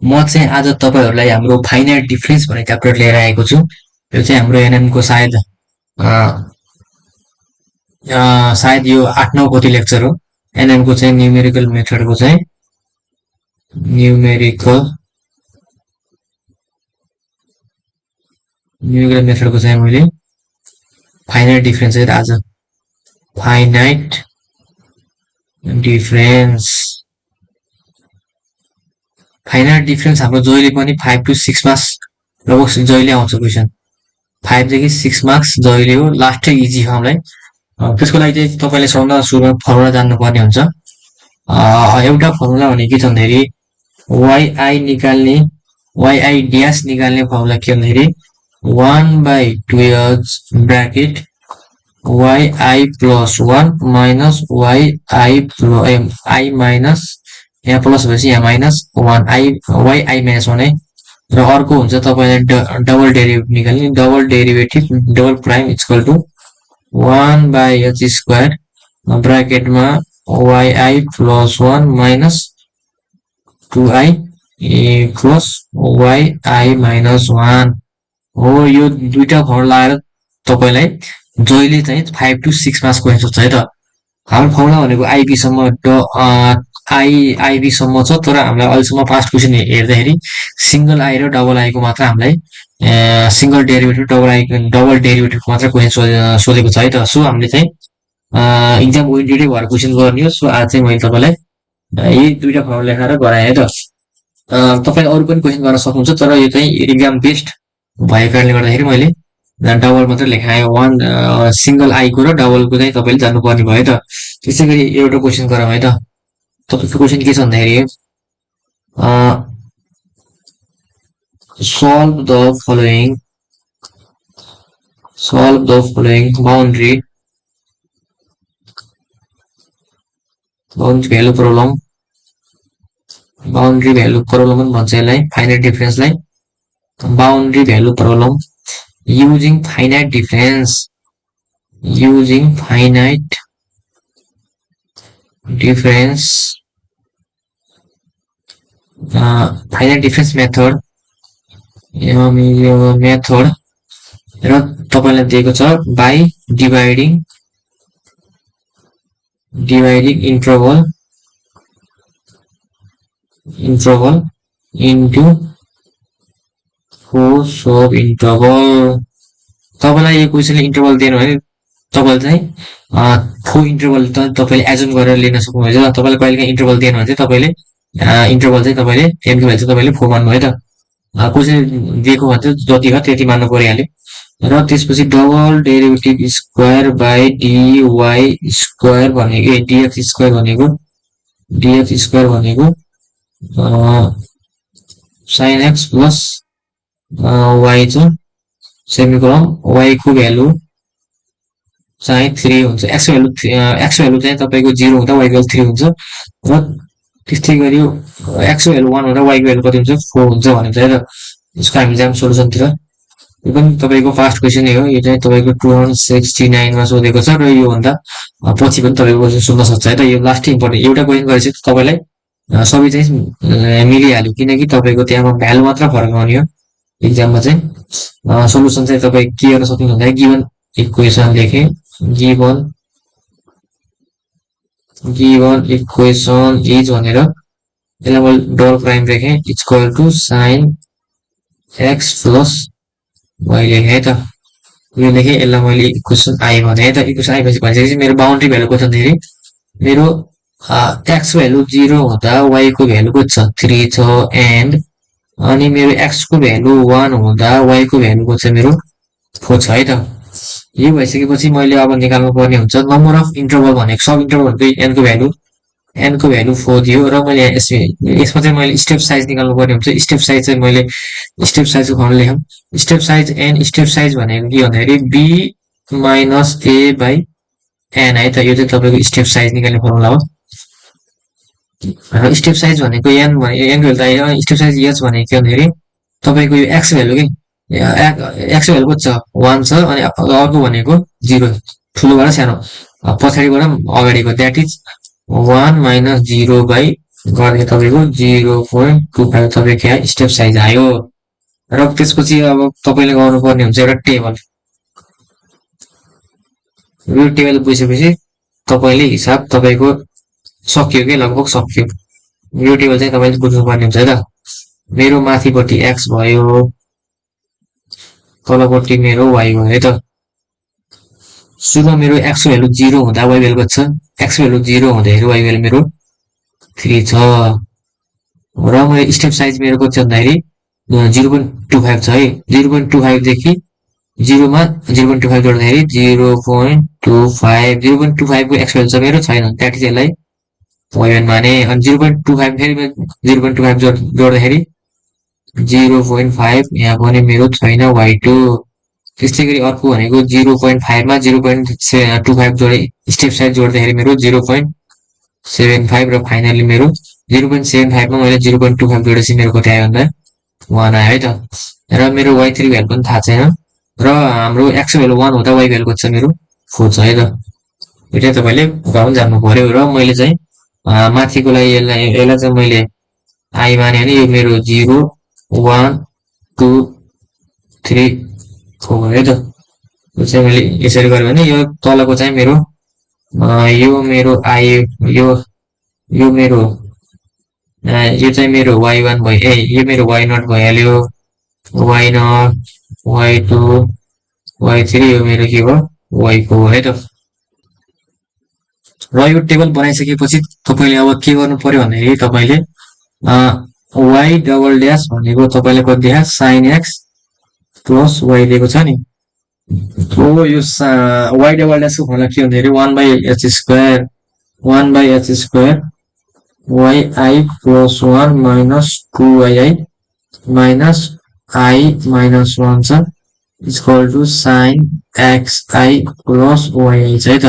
म चाहिँ आज तपाईहरुलाई हाम्रो फाइनाइट डिफरेन्स भन्ने च्याप्टर लिएर आएको छु। यो चाहिँ हाम्रो एनएम को सायद यो 8-9 कति लेक्चर हो। एनएम को चाहिँ न्यूमेरिकल मेथड को चाहिँ मैले फाइनाइट डिफरेन्स चाहिँ आज फाइनाइट डिफरेन्स हाम्रो जहिले पनि 5 to 6 मार्क्स लगभग जहिले आउँछ क्वेशन। 5 देखि 6 मार्क्स जहिले हो, लास्टै इजी हो हामीलाई। त्यसको लागि चाहिँ तपाईले सबभन्दा सुरुमा फर्मुला जान्नुपर्ने हुन्छ। एउटा फर्मुला भनेको के छ भन्दाखेरि yi ड्यास निकाल्ने फर्मुला के भन्दाखेरि 1/2 bracket yi plus 1 minus i minus यहाँ प्लस भएपछि यहाँ माइनस 1 yi minus 1 है। र अर्को हुन्छ तपाईले डबल डेरिभेटिभ निकाल्ने, double prime equal to 1/h square ब्रैकेटमा yi plus 1 minus 2i plus yi minus 1 हो। यो दुईटा फर्मुला आएर तपाईलाई जहिले चाहिँ 5 to 6 मार्क्स क्वेशन सोध्छ है त। हाम्रो फर्मुला भनेको आइबी सम्म आइबी सम्म छ, तर हामीलाई अहिलेसम्म पास्ट क्वेशन हेर्दाखेरि सिंगल आई र डबल आई को मात्र हामीलाई सिंगल डेरिभेटिभ डबल डेरिभेटिभको मात्र क्वेशन सोधेको छ है त। सो हामीले चाहिँ एक्जाम ओरिएन्टेडै भएर क्वेशन गर्ने हो। सो आज चाहिँ मैले तपाईलाई यही दुईटा फर्मुला लेखाएर गराएँ है त। तपाईले अरु पनि क्वेशन गर्न सक्नुहुन्छ, तर यो चाहिँ एक्जाम बेस्ड भएको कारणले गर्दाखेरि मैले डबल मात्र लेखाएँ। सिंगल आई को र डबल को चाहिँ तपाईले जान्नुपर्ने भयो है त। त्यसैगरी एउटा क्वेशन गरौँ है त। तपाईको क्वेशन के छ भन्दाखेरि solve the following boundary value problem पनि भन्छ यसलाई, फाइनाइट डिफरेन्सलाई boundary value problem using finite difference finite difference method र तपाईलाई दिएको छ by dividing interval into 4 sub interval. तपाईलाई यो क्वेशनले इन्टरभल दिएन भने तपाईले चाहिँ 4 इन्टरभल त तपाईले एजुम गरेर लिन सक्नुहुन्छ। तपाईलाई कहिलेकाहीँ इन्टरभल दिएन भने चाहिँ तपाईले इन्टरभल चाहिँ तपाईले m को भ्यालु चाहिँ तपाईले 4 मान्नु है त। क्वेशन दिएको भने चाहिँ जति हो त्यति मान्नु परिहाल्यो। र त्यसपछि double derivative square by dy square भनेको dx स्क्वायर भनेको sin x प्लस y छ सेमिकोलन y को भ्यालु चाहिँ 3 हुन्छ। x भ्यालु चाहिँ तपाईको 0 हुँदा y को भ्यालु 3 हुन्छ र त्यस्तै गरी x को भ्यालु 1 हुँदा y को भ्यालु कति हुन्छ 4 हुन्छ भनेको छ र यसको हामी जाम सोलुसनतिर। यो पनि तपाईको फास्ट क्वेशन हो। यो चाहिँ तपाईको 269 मा सोधेको छ र यो भन्दा पछि पनि तपाईको क्वेशन सोध्न सक्छ है त। यो लास्ट इम्पोर्टेन्ट एउटा क्वेशन गरेपछि तपाईलाई सबै चाहिँ मिलिहाल्यो, किनकि तपाईको त्यहाँ भ्यालु मात्र फरक आउने हो। एक्जाममा चाहिँ सोलुसन चाहिँ तपाई के गर्न सक्नुहुन्छ भन्दा गिवन इक्वेसन लेखे, गिवन इक्वेसन इज भनेर यसलाई मैले डबल प्राइम लेखे equal to sin x plus y लेखे है त। यो लेखे यसलाई मैले इक्वेसन आई भने है त। इक्वेसन आई भनिसकेपछि मेरो बाउन्ड्री भ्यालु कति भन्दाखेरि मेरो x भ्यालु 0 हुँदा y को भ्यालु कति छ 3 छ एन्ड अनि मेरो x को भ्यालु 1 हुँदा y को भ्यालु को चाहिँ मेरो 4 छ है त। यो भइसकेपछि मैले अब निकाल्नु पर्ने हुन्छ नम्बर अफ इन्टरभल भनेको सब इन्टरभल भनेको n को भ्यालु 4 दियो र मैले यसमा चाहिँ मैले स्टेप साइज निकाल्नु पर्ने हुन्छ। स्टेप साइज चाहिँ मैले स्टेप साइजको फर्मुला लेखौँ। Step size n step size भनेको के भन्दाखेरि b minus a by n है त। यो चाहिँ तपाईको स्टेप साइज निकाल्ने फर्मुला हो। स्टेप साइज भनेको n value step size h भनेको के भन्दाखेरि तपाईको यो x भ्यालु के x भ्यालु कति छ 1 छ अनि अर्को भनेको 0 ठुलोबाट सानो पछाडिबाट अगाडिको दैट इज 1 minus 0 by गर्दाखेरि तपाईँको 0.25 तपाईँको यहाँ स्टेप साइज आयो। र त्यसपछि अब तपाईँले गर्नुपर्ने हुन्छ एउटा टेबल। यो टेबल बुझेपछि तपाईँले हिसाब तपाईँको सक्यो कि लगभग सक्यो। यो टेबल चाहिँ तपाईँले बुझ्नुपर्ने हुन्छ है त। मेरो माथिपट्टि एक्स भयो, तलपट्टि मेरो वाइ भयो है त। सुरुमा मेरो एक्सको भ्यालु 0 हुँदा वाइ भ्यालु कति छ? एक्सको भ्यालु 0 हुँदाखेरि वाइ भ्यालु मेरो 3 छ। र मेरो स्टेप साइज मेरो कति छ भन्दाखेरि 0.25 छ है। 0.25 देखि 0 मा 0.25 जोड्दाखेरि 0.25 0.25 को एक्स भ्यालु छ मेरो छैन, द्याट इज यसलाई y1 माने। अनि 0.25 फेरि 0.25 जोड्दाखेरि 0.5 यहाँ पनि मेरो छैन y2। त्यस्तै गरी अर्को भनेको 0.5 मा 0.25 जोडे स्टेप साइज जोड्दाखेरि मेरो 0.75 र फाइनली मेरो 0.75 मा मैले 0.25 जोडेपछि मेरो कति आयो भन्दा 1 आयो है त। र मेरो y3 भ्यालु पनि थाहा छैन र हाम्रो x भ्यालु 1 हुँदा y भ्यालु कति छ मेरो 4 छ है त। यो चाहिँ तपाईँले गाउँ जान्नु पर्यो। र मैले चाहिँ माथिको लागि यसलाई चाहिँ मैले आई माने भने यो मेरो 0 1 2 3 4 है त। यो चाहिँ मैले यसरी गरेँ भने यो तलको चाहिँ मेरो यो मेरो आई यो मेरो यो चाहिँ मेरो y1 भयो, यो मेरो y0 भइहाल्यो, y0 y2 y3 यो मेरो के भयो y4 है त। र यो टेबल बनाइसकेपछि तपाईँले अब के गर्नु पर्यो भन्दाखेरि तपाईँले y डबल ड्यास भनेको तपाईँले कति देखा sin x प्लस y दिएको छ नि। यो y डबल ड्यासको फर्मुला के भन्दाखेरि 1/h square 1/h square yi plus 1 minus 2yi minus i minus 1 छ equal to sin xi plus yi छ है त।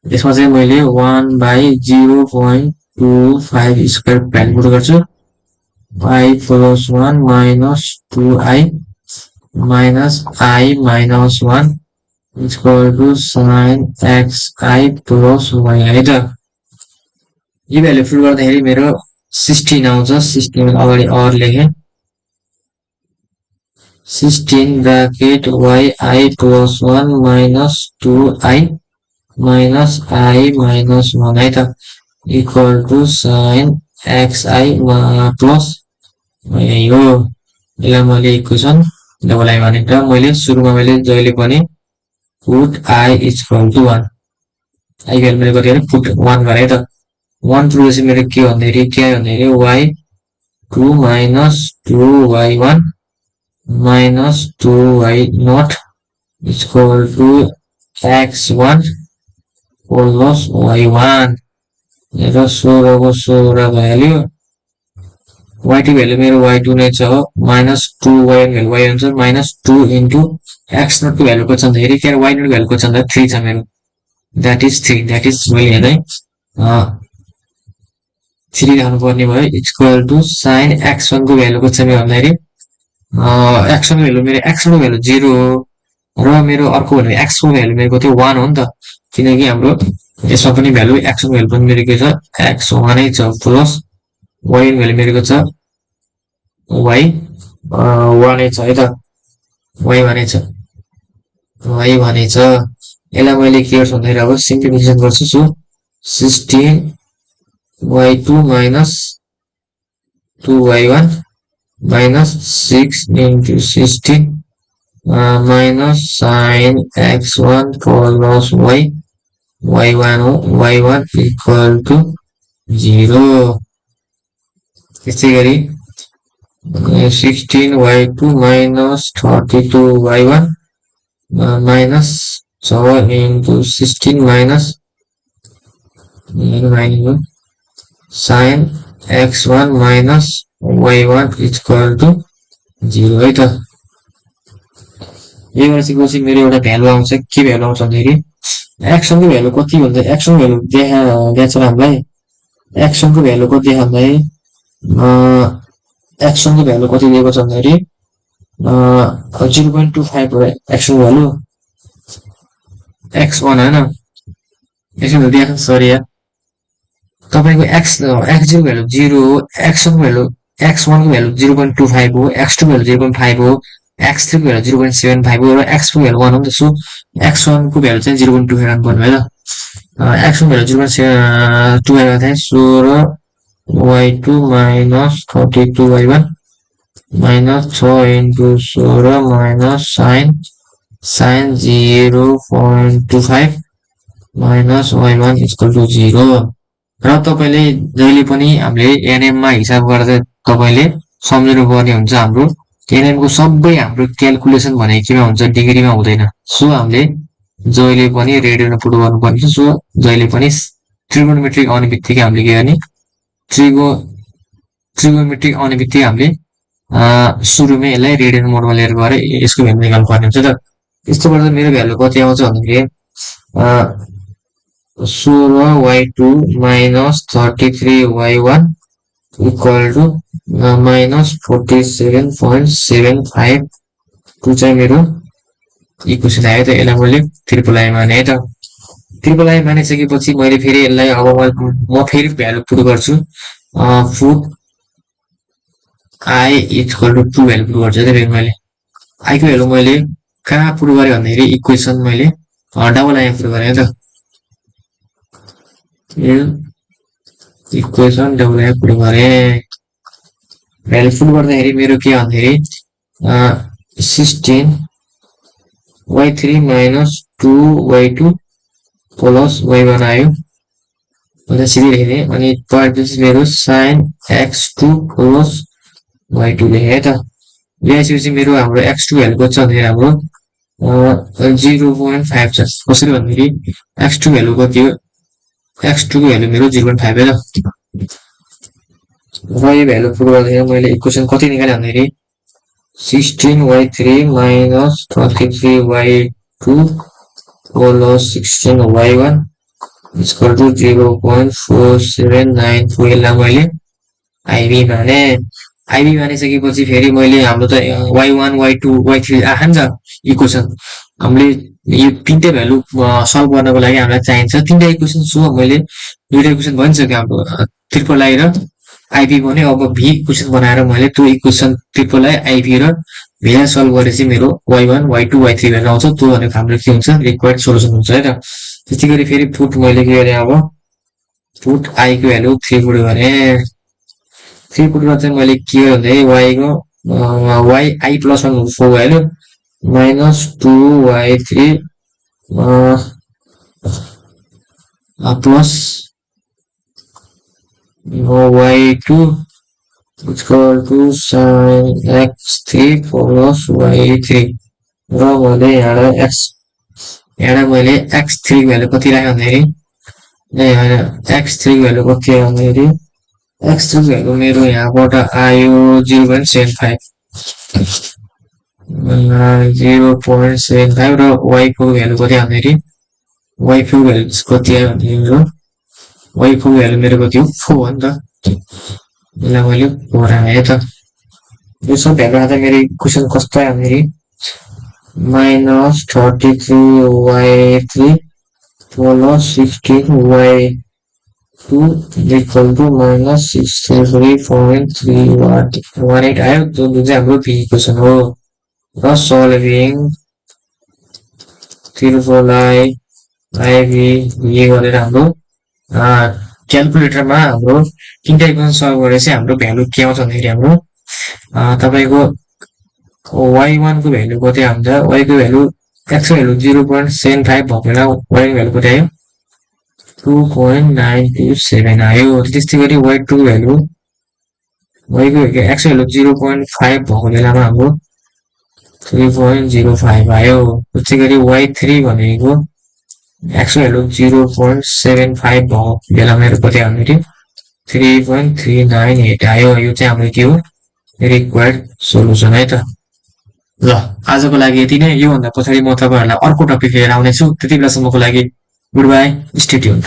यसमा चाहिँ मैले 1/0.25 स्क्वायर भ्यालु गर्छु, i plus 1 minus 2i minus i minus 1 equal to sin xi plus y है त। यो भ्यालु पुट गर्दाखेरि मेरो 16 आउँछ। 16 अगाडि अर लेखेँ, 16 bracket yi plus 1 minus 2i minus i minus 1 है त equal to sin xi plus y हो। यसलाई मैले इक्वेसन डबल आई भनेको मैले सुरुमा मैले जहिले पनि put i equal to 1 I value मैले कति गरेँ पुट 1 गरेँ है त। 1 पुटेपछि मेरो के भन्दाखेरि के आयो भन्दाखेरि y2 minus 2y1 minus 2y0 equal to x1 plus y1 र 16 को 16 भइहाल्यो। y2 भ्यालु मेरो y2 नै छ, माइनस 2y1 भ्यालु y1 छ, माइनस 2 इन्टु x0 को भ्यालु कति छ भन्दाखेरि के y0 को भ्यालु कति छ भन्दा 3 छ मेरो, द्याट इज 3। द्याट इज मैले हेर्दै 3 राख्नु पर्ने भयो इक्वल टु sin x1 को भ्यालु कति छ मेरो भन्दाखेरि x1 को भ्यालु मेरो x1 को भ्यालु 0 हो र मेरो अर्को भनेको x को भ्यालु मेरो कति 1 हो नि त, किनकि हाम्रो यसमा पनि भ्यालु x को भ्यालु पनि मेरो के छ x1 नै छ प्लस y को भ्यालु मेरो के छ y1 नै छ है त, y1 नै छ y1 नै छ। यसलाई मैले के गर्छु भन्दाखेरि अब सिम्प्लिफिकेसन गर्छु। So 16 y2 minus 2y1 minus 6 into 16 minus sin x1 plus y1 हो, y1 इक्वल टु 0। त्यस्तै गरी 16 y2 minus 32 y1 minus 6 into 16 minus sin x1 minus y1 equal to 0 है त। यो गरेपछि मेरो एउटा भ्यालु आउँछ, के भ्यालु आउँछ भन्दाखेरि x1 को भ्यालु कति भन्दा x1 को भ्यालु दिएको छ हामीलाई, x1 को भ्यालु कति देखा भन्दाखेरि x1 को भ्यालु कति दिएको छ भन्दाखेरि 0.25 हो x1 को भ्यालु, x1 हैन x1 दिएको सरी यार तपाईँको x0 को भ्यालु 0 हो, x1 को भ्यालु x1 को भ्यालु 0.25 हो, x2 को भ्यालु 0.5 हो, x3 को भ्यालु 0.75 हो र x को भ्यालु 1 हो नि त। सो x1 को भ्यालु चाहिँ 0.25 राख्नुपर्ने भयो त। x1 को भ्यालु 0.25 राख्दा 16y2 minus 32y1 minus 6 into 16 minus sin 0.25 minus y1 equal to 0। र तपाईँले जहिले पनि हामीले एनएममा हिसाब गर्दा तपाईँले सम्झिनुपर्ने हुन्छ हाम्रो एनएमको सबै हाम्रो क्यालकुलेसन भनेको केमा हुन्छ, डिग्रीमा हुँदैन। सो हामीले जहिले पनि रेडियनमा पुट गर्नुपर्ने हुन्छ। सो जहिले पनि ट्रिगोनोमेट्रिक आउने बित्तिकै हामीले के गर्ने, ट्रिगोनोमेट्रिक आउने बित्तिकै हामीले सुरुमै यसलाई रेडियन मोडमा लिएर गएर यसको भ्यालु निकाल्नु पर्ने हुन्छ त। यस्तो गर्दा मेरो भ्यालु कति आउँछ भन्दाखेरि 16y2 minus 33y1 equal to minus 47.75 चाहिँ मेरो इक्वेसन आयो त। यसलाई मैले ट्रिपल आई माने है त। ट्रिपल आई मानिसकेपछि मैले फेरि यसलाई अब म फेरि भ्यालु पुट गर्छु। Put I equal to 2 value put गर्छु है त। फेरि मैले आई को भ्यालु मैले कहाँ पुट गरेँ भन्दाखेरि इक्वेसन मैले डबल आईमा पुट गरेँ है त। इक्वेसन डबल आई पुट गरेँ। भ्यालु पुट गर्दाखेरि मेरो के भन्दाखेरि 16y3 minus 2y2 plus y1 आयो। मैले सिधै लेखिदिएँ। अनि पर्सेन्टेज मेरो sin x2 प्लस y2 लेखेँ है त। ल्याएपछि मेरो हाम्रो x2 भ्यालु कति छ भन्दाखेरि हाम्रो 0.5 छ। कसरी भन्दाखेरि x2 भ्यालु कति हो, x2 को भ्यालु मेरो 0.5 है त। र यो भ्यालु पुट गर्दाखेरि मैले इक्वेसन कति निकालेँ भन्दाखेरि 16y3 minus 33y2 plus 16y1 equal to 0.4794। यसलाई मैले आइबी माने। आइबी मानिसकेपछि फेरि मैले हाम्रो त y1 y2 y3 आएको नि त इक्वेसन। हामीले यो तीनटै भ्यालु सल्भ गर्नको लागि हामीलाई चाहिन्छ तीनटा इक्वेसन। सो मैले दुईटा इक्वेसन भनिसक्यो हाम्रो ट्रिपल आई र आइबी बन्यो। अब भी इक्वेसन बनाएर मैले त्यो इक्वेसन ट्रिपल आई आइबी र भीलाई सल्भ गरेपछि मेरो y1 y2 y3 भ्यालु आउँछ। त्यो भनेको हाम्रो के हुन्छ, रिक्वायर्ड सोल्युसन हुन्छ है त। त्यस्तै गरी फेरि पुट मैले के गरेँ, अब पुट आई को भ्यालु 3 पुट गरेँ। 3 पुट गर्दा चाहिँ मैले के गरेँ भन्दाखेरि y को y I plus 1 4 value minus 2y3 plus y2 equal to sin x3 plus y3। र मैले यहाँ मैले x3 भ्यालु कति राखेँ भन्दाखेरि x3 भ्यालु कति आयो भन्दाखेरि x3 भ्यालु मेरो यहाँबाट आयो 0.75 0.75 र y को भ्यालु कति भन्दाखेरि y को भ्यालु कति आयो भन्दाखेरि मेरो y को भ्यालु मेरो कति हो 4 हो नि त। यसलाई मैले 4 राखेँ त। यो सब भ्यालु राख्दा मेरो इक्वेसन कस्तो आयो भन्दाखेरि minus 33y3 plus 16y2 equal to minus 633.318 आयो, जुन चाहिँ हाम्रो भी इक्वेसन हो। र सल्भिङ ट्रिपल आई आइबी ये गरेर हाम्रो क्यालकुलेटरमा हाम्रो तीनटा इक्वेसन सल्भ गरेपछि हाम्रो भ्यालु के आउँछ भन्दाखेरि हाम्रो तपाईको y1 को भ्यालु कति आउँछ, y को भ्यालु x को भ्यालु 0.75 भएको बेला y को भ्यालु कति आयो 2.927 आयो। त्यस्तै गरी y2 को भ्यालु y को x को भ्यालु 0.5 भएको बेलामा हाम्रो 3.05 आयो। त्यस्तै गरी y3 भनेको x को भ्यालु 0.75 भएको बेलामा मेरो कति आयो भन्दाखेरि 3.398 आयो। यो चाहिँ हाम्रो के हो, रिक्वायर्ड सोल्युसन है त। ल आजको लागि यति नै। योभन्दा पछाडि म तपाईहरुलाई अर्को टपिक लिएर आउनेछु। त्यति बेलासम्मको लागि गुड बाई, स्टे ट्युन्ड।